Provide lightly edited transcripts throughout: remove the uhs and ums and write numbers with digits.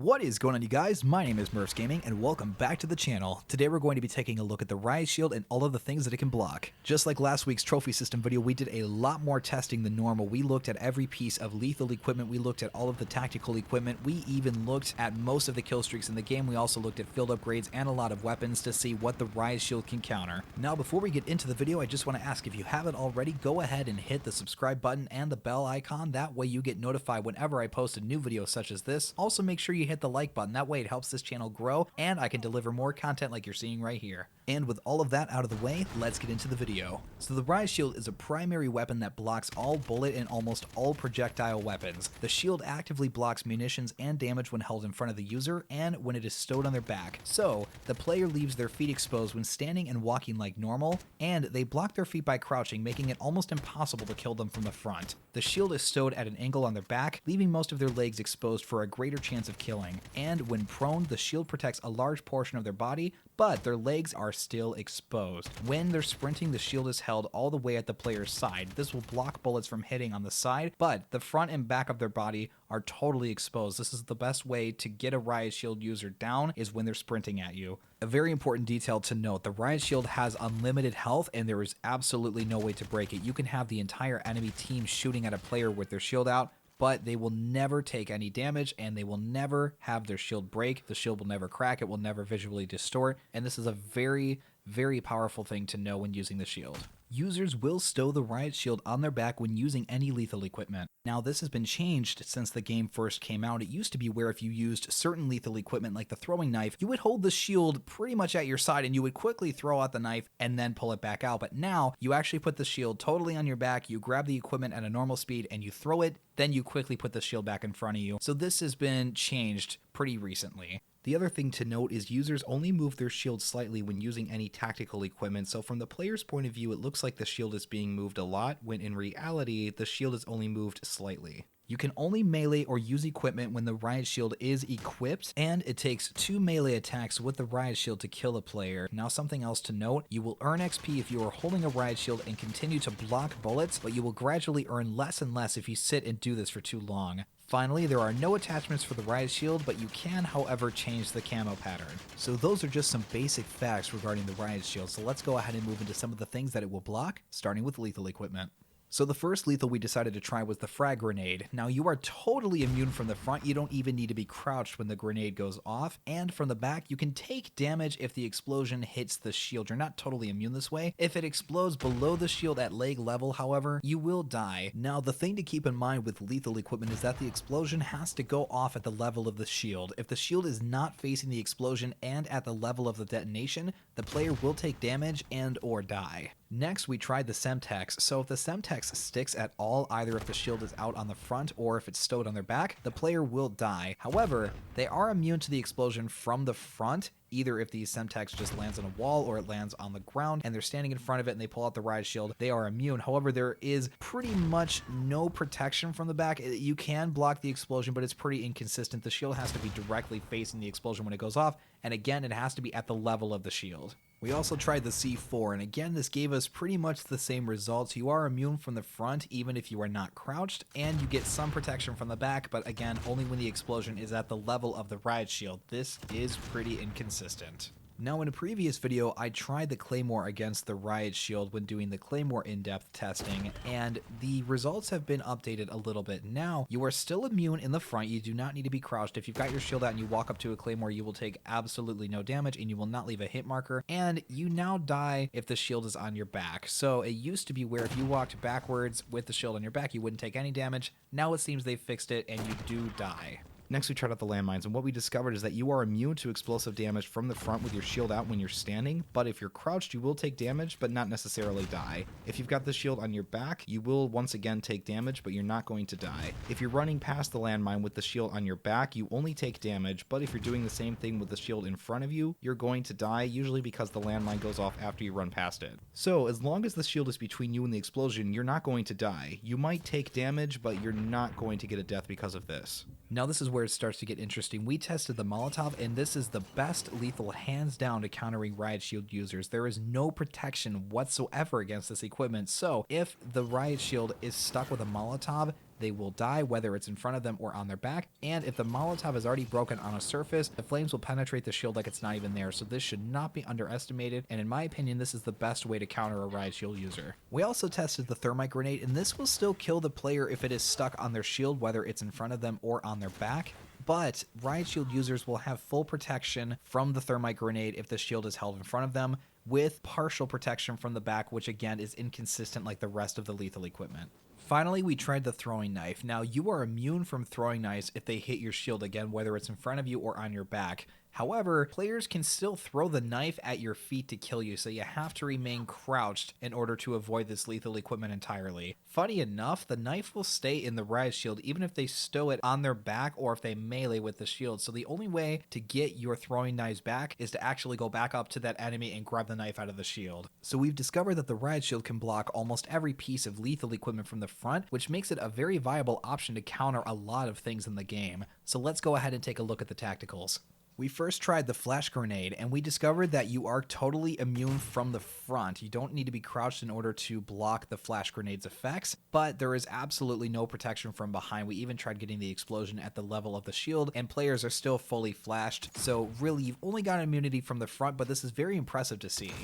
What is going on, you guys? My name is Murphs Gaming and welcome back to the channel. Today we're going to be taking a look at the Riot Shield and all of the things that it can block. Just like last week's trophy system video, we did a lot more testing than normal. We looked at every piece of lethal equipment, we looked at all of the tactical equipment, we even looked at most of the kill streaks in the game. We also looked at field upgrades and a lot of weapons to see what the Riot Shield can counter. Now before we get into the video, I just want to ask, if you haven't already, go ahead and hit the subscribe button and the bell icon. That way you get notified whenever I post a new video such as this. Also make sure you hit the like button. That way it helps this channel grow and I can deliver more content like you're seeing right here. And with all of that out of the way, let's get into the video. So the Riot Shield is a primary weapon that blocks all bullet and almost all projectile weapons. The shield actively blocks munitions and damage when held in front of the user and when it is stowed on their back. So the player leaves their feet exposed when standing and walking like normal, and they block their feet by crouching, making it almost impossible to kill them from the front. The shield is stowed at an angle on their back, leaving most of their legs exposed for a greater chance of killing. And when prone, the shield protects a large portion of their body, but their legs are still exposed. When they're sprinting, the shield is held all the way at the player's side. This will block bullets from hitting on the side, but the front and back of their body are totally exposed. This is the best way to get a Riot Shield user down, is when they're sprinting at you. A very important detail to note, the Riot Shield has unlimited health and there is absolutely no way to break it. You can have the entire enemy team shooting at a player with their shield out, but they will never take any damage and they will never have their shield break. The shield will never crack, it will never visually distort, and this is a very, very powerful thing to know when using the shield. Users will stow the Riot Shield on their back when using any lethal equipment. Now this has been changed since the game first came out. It used to be where if you used certain lethal equipment like the throwing knife, you would hold the shield pretty much at your side and you would quickly throw out the knife and then pull it back out. But now you actually put the shield totally on your back, you grab the equipment at a normal speed and you throw it, then you quickly put the shield back in front of you. So this has been changed pretty recently. The other thing to note is users only move their shield slightly when using any tactical equipment, so from the player's point of view it looks like the shield is being moved a lot, when in reality the shield is only moved slightly. You can only melee or use equipment when the Riot Shield is equipped, and it takes 2 melee attacks with the Riot Shield to kill a player. Now something else to note, you will earn XP if you are holding a Riot Shield and continue to block bullets, but you will gradually earn less and less if you sit and do this for too long. Finally, there are no attachments for the Riot Shield, but you can, however, change the camo pattern. So those are just some basic facts regarding the Riot Shield, so let's go ahead and move into some of the things that it will block, starting with lethal equipment. So the first lethal we decided to try was the frag grenade. Now you are totally immune from the front, you don't even need to be crouched when the grenade goes off, and from the back you can take damage if the explosion hits the shield. You're not totally immune this way. If it explodes below the shield at leg level, however, you will die. Now the thing to keep in mind with lethal equipment is that the explosion has to go off at the level of the shield. If the shield is not facing the explosion and at the level of the detonation, the player will take damage and or die. Next, we tried the Semtex. So if the Semtex sticks at all, either if the shield is out on the front or if it's stowed on their back, the player will die. However, they are immune to the explosion from the front, either if the Semtex just lands on a wall or it lands on the ground and they're standing in front of it and they pull out the Riot Shield, they are immune. However, there is pretty much no protection from the back. You can block the explosion, but it's pretty inconsistent. The shield has to be directly facing the explosion when it goes off, and again, it has to be at the level of the shield. We also tried the C4, and again, this gave us pretty much the same results. You are immune from the front, even if you are not crouched, and you get some protection from the back, but again, only when the explosion is at the level of the Riot Shield. This is pretty inconsistent. Now in a previous video, I tried the Claymore against the Riot Shield when doing the Claymore in-depth testing, and the results have been updated a little bit. Now, you are still immune in the front, you do not need to be crouched. If you've got your shield out and you walk up to a Claymore, you will take absolutely no damage and you will not leave a hit marker, and you now die if the shield is on your back. So it used to be where if you walked backwards with the shield on your back, you wouldn't take any damage. Now it seems they've fixed it and you do die. Next, we tried out the landmines, and what we discovered is that you are immune to explosive damage from the front with your shield out when you're standing, but if you're crouched, you will take damage, but not necessarily die. If you've got the shield on your back, you will once again take damage, but you're not going to die. If you're running past the landmine with the shield on your back, you only take damage, but if you're doing the same thing with the shield in front of you, you're going to die, usually because the landmine goes off after you run past it. So, as long as the shield is between you and the explosion, you're not going to die. You might take damage, but you're not going to get a death because of this. Now this is where it starts to get interesting. We tested the Molotov, and this is the best lethal hands down to countering Riot Shield users. There is no protection whatsoever against this equipment, so if the Riot Shield is stuck with a Molotov, they will die, whether it's in front of them or on their back. And if the Molotov is already broken on a surface, the flames will penetrate the shield like it's not even there. So this should not be underestimated. And in my opinion, this is the best way to counter a Riot Shield user. We also tested the thermite grenade, and this will still kill the player if it is stuck on their shield, whether it's in front of them or on their back. But Riot Shield users will have full protection from the thermite grenade if the shield is held in front of them, with partial protection from the back, which again is inconsistent like the rest of the lethal equipment. Finally, we tried the throwing knife. Now, you are immune from throwing knives if they hit your shield, again, whether it's in front of you or on your back. However, players can still throw the knife at your feet to kill you, so you have to remain crouched in order to avoid this lethal equipment entirely. Funny enough, the knife will stay in the Riot Shield even if they stow it on their back or if they melee with the shield, so the only way to get your throwing knives back is to actually go back up to that enemy and grab the knife out of the shield. So we've discovered that the Riot Shield can block almost every piece of lethal equipment from the front, which makes it a very viable option to counter a lot of things in the game. So let's go ahead and take a look at the tacticals. We first tried the flash grenade, and we discovered that you are totally immune from the front. You don't need to be crouched in order to block the flash grenade's effects, but there is absolutely no protection from behind. We even tried getting the explosion at the level of the shield, and players are still fully flashed. So really, you've only got immunity from the front, but this is very impressive to see.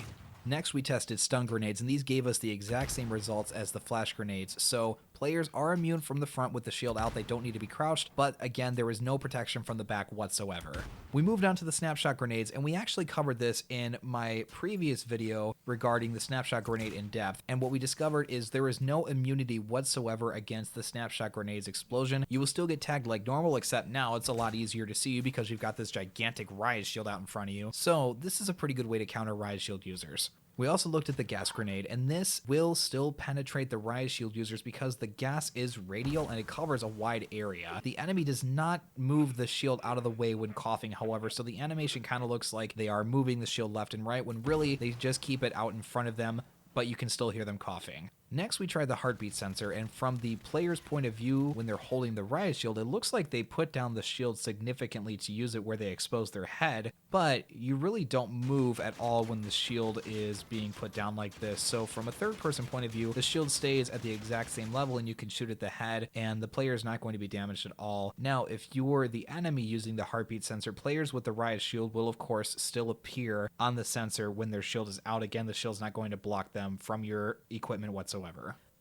Next, we tested stun grenades, and these gave us the exact same results as the flash grenades. So players are immune from the front with the shield out. They don't need to be crouched, but again, there is no protection from the back whatsoever. We moved on to the snapshot grenades, and we actually covered this in my previous video regarding the snapshot grenade in depth. And what we discovered is there is no immunity whatsoever against the snapshot grenade's explosion. You will still get tagged like normal, except now it's a lot easier to see you because you've got this gigantic Riot Shield out in front of you. So this is a pretty good way to counter Riot Shield users. We also looked at the gas grenade, and this will still penetrate the Riot Shield users because the gas is radial and it covers a wide area. The enemy does not move the shield out of the way when coughing, however, so the animation kind of looks like they are moving the shield left and right when really they just keep it out in front of them, but you can still hear them coughing. Next, we tried the heartbeat sensor, and from the player's point of view, when they're holding the Riot Shield, it looks like they put down the shield significantly to use it where they expose their head, but you really don't move at all when the shield is being put down like this. So from a third-person point of view, the shield stays at the exact same level, and you can shoot at the head, and the player is not going to be damaged at all. Now, if you were the enemy using the heartbeat sensor, players with the Riot Shield will, of course, still appear on the sensor when their shield is out. Again, the shield's not going to block them from your equipment whatsoever.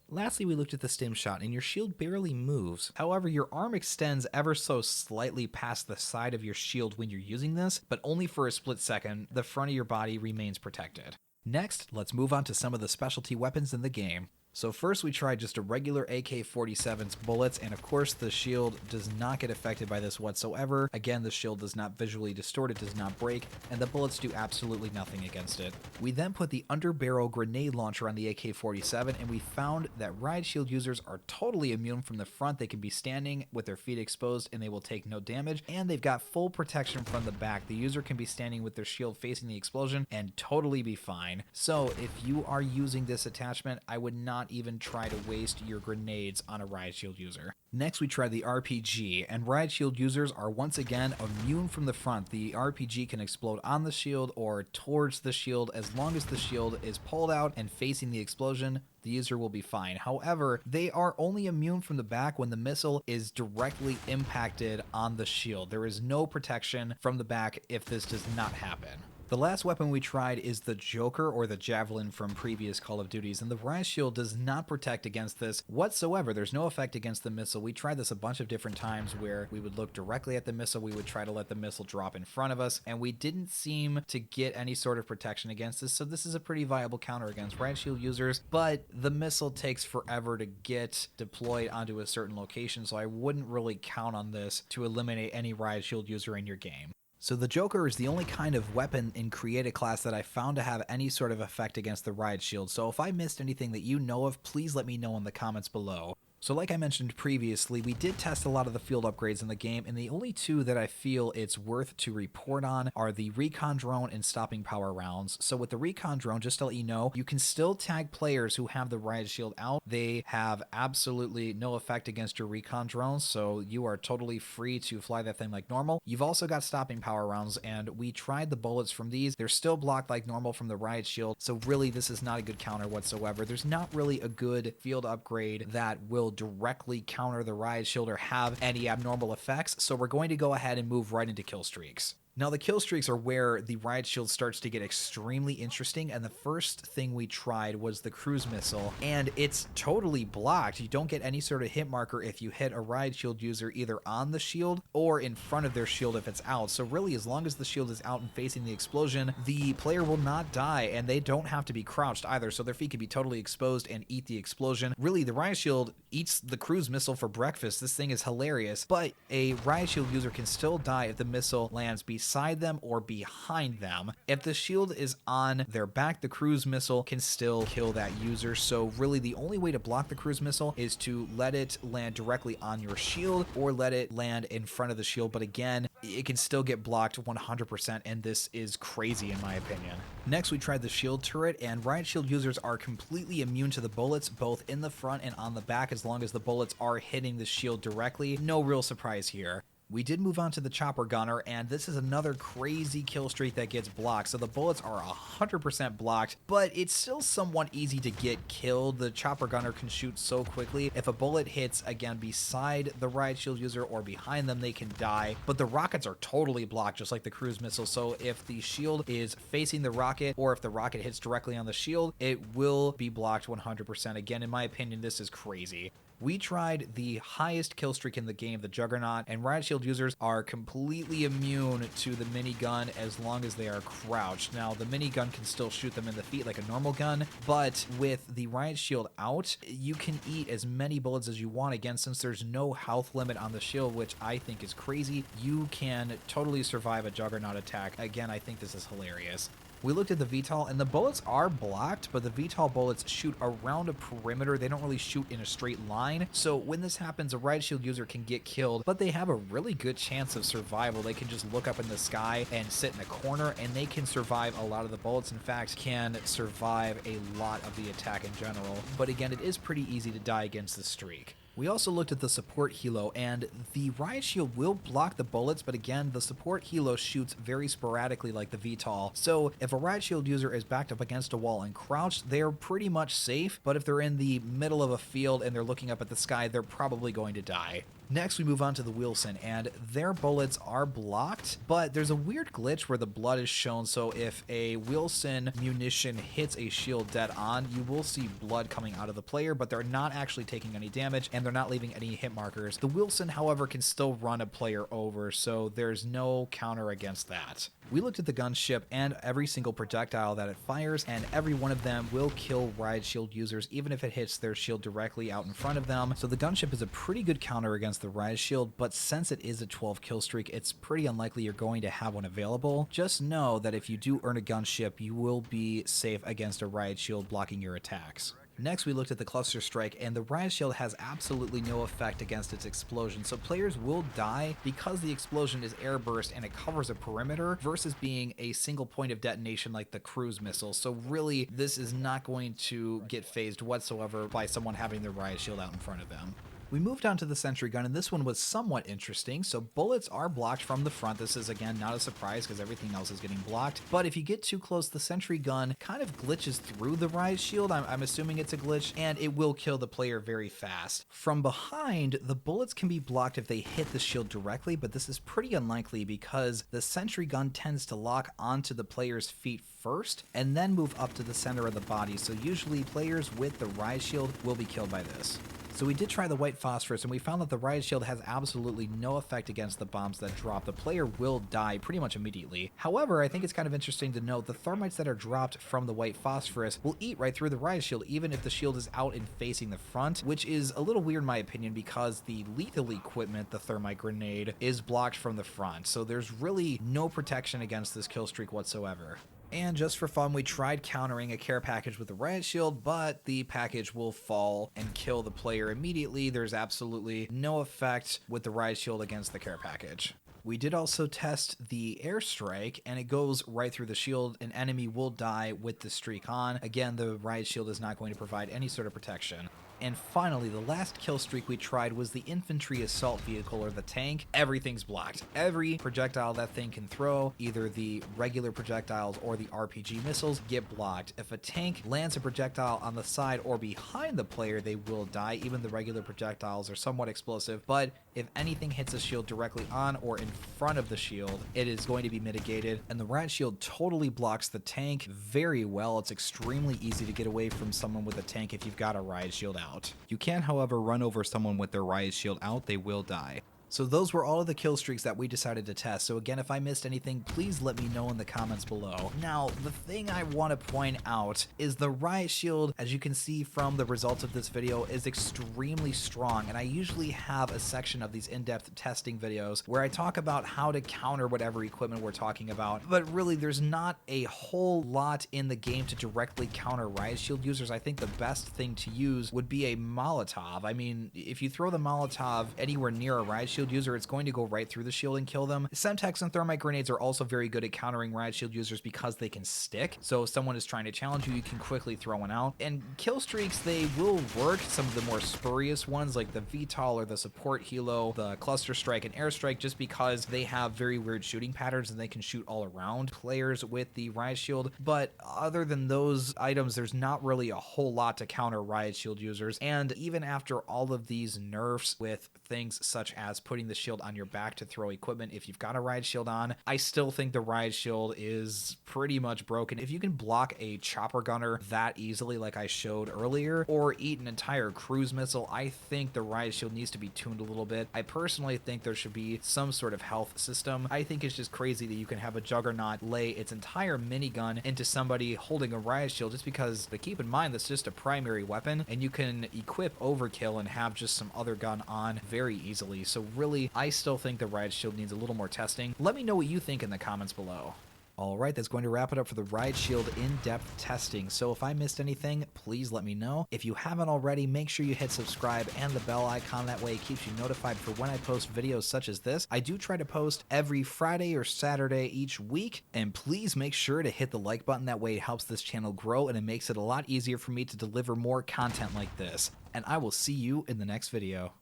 Lastly, we looked at the stim shot, and your shield barely moves. However, your arm extends ever so slightly past the side of your shield when you're using this, but only for a split second. The front of your body remains protected. Next, let's move on to some of the specialty weapons in the game. So first we tried just a regular AK-47's bullets, and of course the shield does not get affected by this whatsoever. Again, the shield does not visually distort, it does not break, and the bullets do absolutely nothing against it. We then put the underbarrel grenade launcher on the AK-47, and we found that Riot Shield users are totally immune from the front. They can be standing with their feet exposed and they will take no damage, and they've got full protection from the back. The user can be standing with their shield facing the explosion and totally be fine. So if you are using this attachment, I would not even try to waste your grenades on a Riot Shield user. Next, we tried the RPG, and Riot Shield users are once again immune from the front. The RPG can explode on the shield or towards the shield. As long as the shield is pulled out and facing the explosion, the user will be fine. However, they are only immune from the back when the missile is directly impacted on the shield. There is no protection from the back if this does not happen. The last weapon we tried is the Joker, or the Javelin from previous Call of Duties, and the Riot Shield does not protect against this whatsoever. There's no effect against the missile. We tried this a bunch of different times where we would look directly at the missile, we would try to let the missile drop in front of us, and we didn't seem to get any sort of protection against this, so this is a pretty viable counter against Riot Shield users, but the missile takes forever to get deployed onto a certain location, so I wouldn't really count on this to eliminate any Riot Shield user in your game. So the Joker is the only kind of weapon in Create a Class that I found to have any sort of effect against the Riot Shield, so if I missed anything that you know of, please let me know in the comments below. So like I mentioned previously, we did test a lot of the field upgrades in the game, and the only two that I feel it's worth to report on are the recon drone and stopping power rounds. So with the recon drone, just to let you know, you can still tag players who have the Riot Shield out. They have absolutely no effect against your recon drones, so you are totally free to fly that thing like normal. You've also got stopping power rounds, and we tried the bullets from these. They're still blocked like normal from the Riot Shield, so really this is not a good counter whatsoever. There's not really a good field upgrade that will shield directly counter the Riot shield or have any abnormal effects, so we're going to go ahead and move right into kill streaks. Now, the kill streaks are where the Riot Shield starts to get extremely interesting, and the first thing we tried was the cruise missile, and it's totally blocked. You don't get any sort of hit marker if you hit a Riot Shield user either on the shield or in front of their shield if it's out. So really, as long as the shield is out and facing the explosion, the player will not die, and they don't have to be crouched either, so their feet can be totally exposed and eat the explosion. Really, the Riot Shield eats the cruise missile for breakfast. This thing is hilarious, but a Riot Shield user can still die if the missile lands beside them or behind them. If the shield is on their back, the cruise missile can still kill that user. So really the only way to block the cruise missile is to let it land directly on your shield or let it land in front of the shield. But again, it can still get blocked 100%, and this is crazy in my opinion. Next, we tried the shield turret, and Riot Shield users are completely immune to the bullets, both in the front and on the back, as long as the bullets are hitting the shield directly. No real surprise here. We did move on to the chopper gunner, and this is another crazy kill streak that gets blocked. So the bullets are 100% blocked, but it's still somewhat easy to get killed. The chopper gunner can shoot so quickly. If a bullet hits, again, beside the Riot Shield user or behind them, they can die. But the rockets are totally blocked, just like the cruise missile. So if the shield is facing the rocket, or if the rocket hits directly on the shield, it will be blocked 100%. Again, in my opinion, this is crazy. We tried the highest kill streak in the game, the Juggernaut, and Riot Shield users are completely immune to the minigun as long as they are crouched. Now, the minigun can still shoot them in the feet like a normal gun, but with the Riot Shield out, you can eat as many bullets as you want. Again, since there's no health limit on the shield, which I think is crazy, you can totally survive a Juggernaut attack. Again, I think this is hilarious. We looked at the VTOL, and the bullets are blocked, but the VTOL bullets shoot around a perimeter. They don't really shoot in a straight line. So when this happens, a Riot Shield user can get killed, but they have a really good chance of survival. They can just look up in the sky and sit in a corner, and they can survive a lot of the bullets. In fact, can survive a lot of the attack in general. But again, it is pretty easy to die against the streak. We also looked at the support helo, and the Riot Shield will block the bullets, but again, the support helo shoots very sporadically like the VTOL. So if a Riot Shield user is backed up against a wall and crouched, they're pretty much safe, but if they're in the middle of a field and they're looking up at the sky, they're probably going to die. Next, we move on to the Wilson, and their bullets are blocked, but there's a weird glitch where the blood is shown, so if a Wilson munition hits a shield dead on, you will see blood coming out of the player, but they're not actually taking any damage, and they're not leaving any hit markers. The Wilson, however, can still run a player over, so there's no counter against that. We looked at the gunship and every single projectile that it fires, and every one of them will kill Riot Shield users, even if it hits their shield directly out in front of them. So the gunship is a pretty good counter against the Riot Shield, but since it is a 12 kill streak, it's pretty unlikely you're going to have one available. Just know that if you do earn a gunship, you will be safe against a Riot Shield blocking your attacks. Next, we looked at the cluster strike, and the Riot Shield has absolutely no effect against its explosion, so players will die because the explosion is airburst and it covers a perimeter versus being a single point of detonation like the cruise missile. So really, this is not going to get phased whatsoever by someone having their Riot Shield out in front of them. We moved on to the sentry gun, and this one was somewhat interesting. So bullets are blocked from the front. This is, again, not a surprise because everything else is getting blocked. But if you get too close, the sentry gun kind of glitches through the Riot Shield. I'm assuming it's a glitch, and it will kill the player very fast. From behind, the bullets can be blocked if they hit the shield directly, but this is pretty unlikely because the sentry gun tends to lock onto the player's feet first and then move up to the center of the body. So usually players with the Riot Shield will be killed by this. So we did try the white phosphorus, and we found that the Riot Shield has absolutely no effect against the bombs that drop. The player will die pretty much immediately. However, I think it's kind of interesting to note the thermites that are dropped from the white phosphorus will eat right through the Riot Shield, even if the shield is out and facing the front, which is a little weird in my opinion because the lethal equipment, the thermite grenade, is blocked from the front. So there's really no protection against this kill streak whatsoever. And just for fun, we tried countering a care package with the Riot Shield, but the package will fall and kill the player immediately. There's absolutely no effect with the Riot Shield against the care package. We did also test the airstrike, and it goes right through the shield. An enemy will die with the streak on. Again, the Riot Shield is not going to provide any sort of protection. And finally, the last kill streak we tried was the infantry assault vehicle, or the tank. Everything's blocked. Every projectile that thing can throw, either the regular projectiles or the RPG missiles, get blocked. If a tank lands a projectile on the side or behind the player, they will die. Even the regular projectiles are somewhat explosive, but if anything hits a shield directly on or in front of the shield, it is going to be mitigated. And the Riot Shield totally blocks the tank very well. It's extremely easy to get away from someone with a tank if you've got a Riot Shield out. You can, however, run over someone with their Riot Shield out. They will die. So those were all of the kill streaks that we decided to test. So again, if I missed anything, please let me know in the comments below. Now, the thing I want to point out is the Riot Shield, as you can see from the results of this video, is extremely strong. And I usually have a section of these in-depth testing videos where I talk about how to counter whatever equipment we're talking about. But really, there's not a whole lot in the game to directly counter Riot Shield users. I think the best thing to use would be a Molotov. I mean, if you throw the Molotov anywhere near a Riot Shield user, it's going to go right through the shield and kill them. Semtex and thermite grenades are also very good at countering Riot Shield users because they can stick. So if someone is trying to challenge you, you can quickly throw one out. And kill streaks, they will work. Some of the more spurious ones like the VTOL or the support helo, the cluster strike and airstrike, just because they have very weird shooting patterns and they can shoot all around players with the Riot Shield. But other than those items, there's not really a whole lot to counter Riot Shield users. And even after all of these nerfs with things such as putting the shield on your back to throw equipment, if you've got a Riot Shield on, I still think the Riot Shield is pretty much broken. If you can block a chopper gunner that easily like I showed earlier, or eat an entire cruise missile, I think the Riot Shield needs to be tuned a little bit. I personally think there should be some sort of health system. I think it's just crazy that you can have a Juggernaut lay its entire minigun into somebody holding a Riot Shield, just because, but keep in mind that's just a primary weapon and you can equip overkill and have just some other gun on very easily. So really, I still think the Riot Shield needs a little more testing. Let me know what you think in the comments below. Alright, that's going to wrap it up for the Riot Shield in-depth testing. So if I missed anything, please let me know. If you haven't already, make sure you hit subscribe and the bell icon. That way it keeps you notified for when I post videos such as this. I do try to post every Friday or Saturday each week. And please make sure to hit the like button. That way it helps this channel grow and it makes it a lot easier for me to deliver more content like this. And I will see you in the next video.